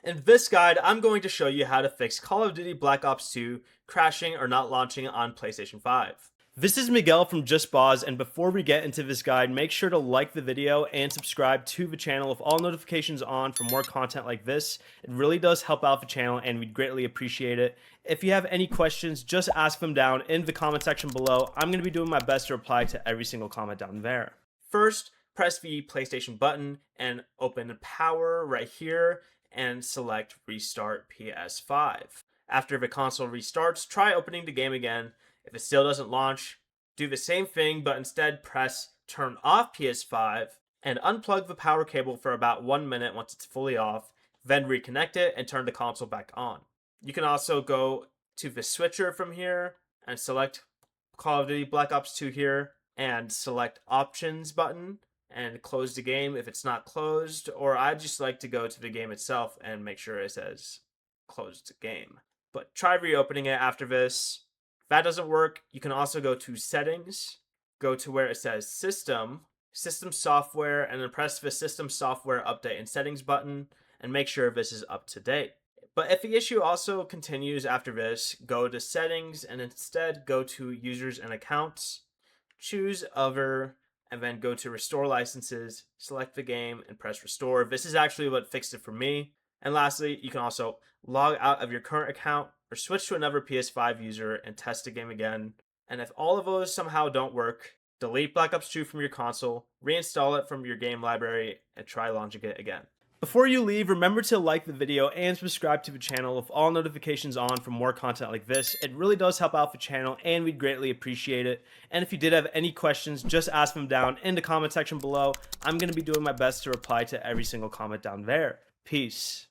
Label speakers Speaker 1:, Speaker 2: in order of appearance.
Speaker 1: In this guide, I'm going to show you how to fix Call of Duty Black Ops 2 crashing or not launching on PlayStation 5. This is Miguel from Just Boz, and before we get into this guide, make sure to like the video and subscribe to the channel with all notifications on for more content like this. It really does help out the channel and we'd greatly appreciate it. If you have any questions, just ask them down in the comment section below. I'm going to be doing my best to reply to every single comment down there. First, press the PlayStation button and open Power right here and select Restart PS5. After the console restarts, try opening the game again. If it still doesn't launch, do the same thing, but instead press Turn off PS5 and unplug the power cable for about 1 minute once it's fully off, then reconnect it and turn the console back on. You can also go to the switcher from here and select Call of Duty Black Ops 2 here and select Options button and close the game if it's not closed, or I just like to go to the game itself and make sure it says closed game. But try reopening it after this. If that doesn't work, you can also go to Settings, go to where it says System Software, and then press the System Software Update and Settings button and make sure this is up to date. But if the issue also continues after this, go to Settings and instead go to Users and Accounts, choose Other, and then go to Restore Licenses, select the game, and press Restore. This is actually what fixed it for me. And lastly, you can also log out of your current account or switch to another PS5 user and test the game again. And if all of those somehow don't work, delete Black Ops 2 from your console, reinstall it from your game library, and try launching it again. Before you leave, remember to like the video and subscribe to the channel with all notifications on for more content like this. It really does help out the channel and we'd greatly appreciate it. And if you did have any questions, just ask them down in the comment section below. I'm going to be doing my best to reply to every single comment down there. Peace.